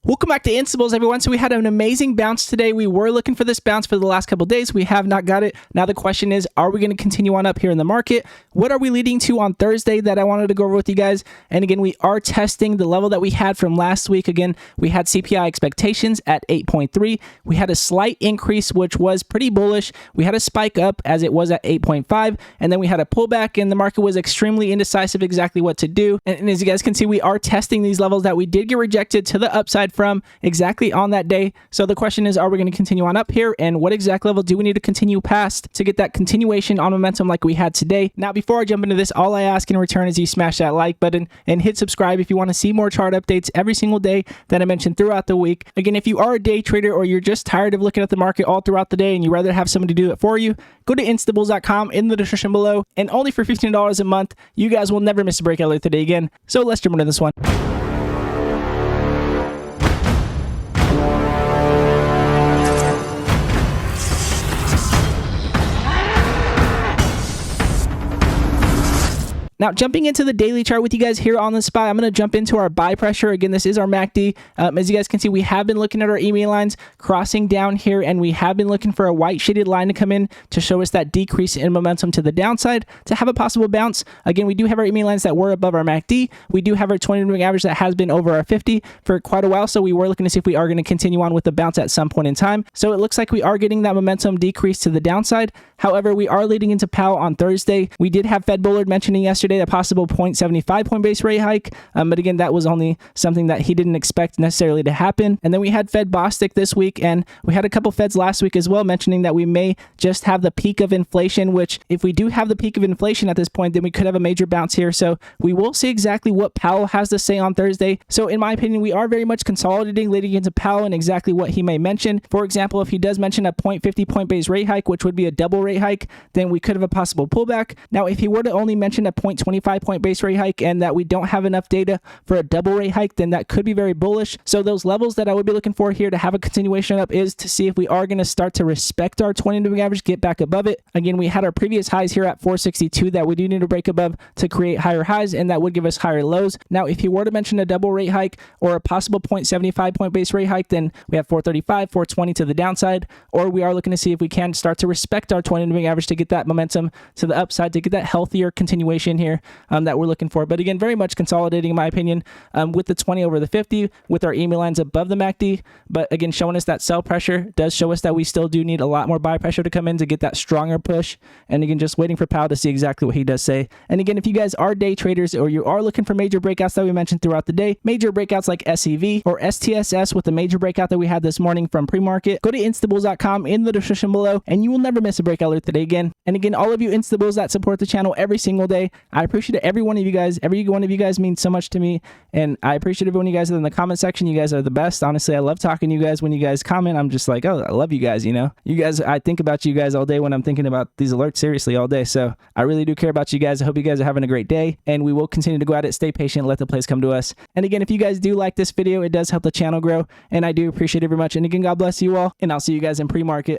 Welcome back to Instables, everyone. So we had an amazing bounce today. We were looking for this bounce for the last couple of days. We have not got it. Now the question is, are we going to continue on up here in the market? What are we leading to on Thursday that I wanted to go over with you guys? And again, we are testing the level that we had from last week. Again, we had CPI expectations at 8.3. We had a slight increase, which was pretty bullish. We had a spike up as it was at 8.5. And then we had a pullback and the market was extremely indecisive exactly what to do. And as you guys can see, we are testing these levels that we did get rejected to the upside from exactly on that day. So the question is, are we going to continue on up here? And what exact level do we need to continue past to get that continuation on momentum like we had today? Now, before I jump into this, all I ask in return is you smash that like button and hit subscribe if you want to see more chart updates every single day that I mentioned throughout the week. Again, if you are a day trader or you're just tired of looking at the market all throughout the day and you'd rather have somebody do it for you, go to instables.com in the description below. And only for $15 a month, you guys will never miss a breakout alert today again. So let's jump into this one. Now, jumping into the daily chart with you guys here on the spot, I'm going to jump into our buy pressure. Again, this is our MACD. As you guys can see, we have been looking at our EMA lines crossing down here, and we have been looking for a white shaded line to come in to show us that decrease in momentum to the downside to have a possible bounce. Again, we do have our EMA lines that were above our MACD. We do have our 20 moving average that has been over our 50 for quite a while, so we were looking to see if we are going to continue on with the bounce at some point in time. So it looks like we are getting that momentum decrease to the downside. However, we are leading into Powell on Thursday. We did have Fed Bullard mentioning yesterday that possible 0.75 point base rate hike. But again, that was only something that he didn't expect necessarily to happen. And then we had Fed Bostic this week, and we had a couple Feds last week as well mentioning that we may just have the peak of inflation, which if we do have the peak of inflation at this point, then we could have a major bounce here. So we will see exactly what Powell has to say on Thursday. So in my opinion, we are very much consolidating leading into Powell and exactly what he may mention. For example, if he does mention a 0.50 point base rate hike, which would be a double rate hike, then we could have a possible pullback. Now, if he were to only mention a 0.25 point base rate hike and that we don't have enough data for a double rate hike, then that could be very bullish. So those levels that I would be looking for here to have a continuation up is to see if we are going to start to respect our 20 moving average, get back above it. Again, we had our previous highs here at 462 that we do need to break above to create higher highs, and that would give us higher lows. Now, if he were to mention a double rate hike or a possible 0.75 point base rate hike, then we have 435, 420 to the downside, or we are looking to see if we can start to respect our 20 moving average to get that momentum to the upside, to get that healthier continuation here that we're looking for. But again, very much consolidating in my opinion with the 20 over the 50 with our EMA lines above the MACD. But again, showing us that sell pressure does show us that we still do need a lot more buy pressure to come in to get that stronger push. And again, just waiting for Powell to see exactly what he does say. And again, if you guys are day traders or you are looking for major breakouts that we mentioned throughout the day, major breakouts like SEV or STSS with the major breakout that we had this morning from pre-market, go to instables.com in the description below and you will never miss a breakout alert today again. And again, all of you instables that support the channel every single day, I appreciate every one of you guys. Every one of you guys means so much to me, and I appreciate everyone you guys are in the comment section. You guys are the best. Honestly, I love talking to you guys. When you guys comment, I'm just like, oh, I love you guys, you know? You guys, I think about you guys all day when I'm thinking about these alerts seriously all day. So I really do care about you guys. I hope you guys are having a great day, and we will continue to go at it. Stay patient. Let the plays come to us. And again, if you guys do like this video, it does help the channel grow, and I do appreciate it very much. And again, God bless you all, and I'll see you guys in pre-market.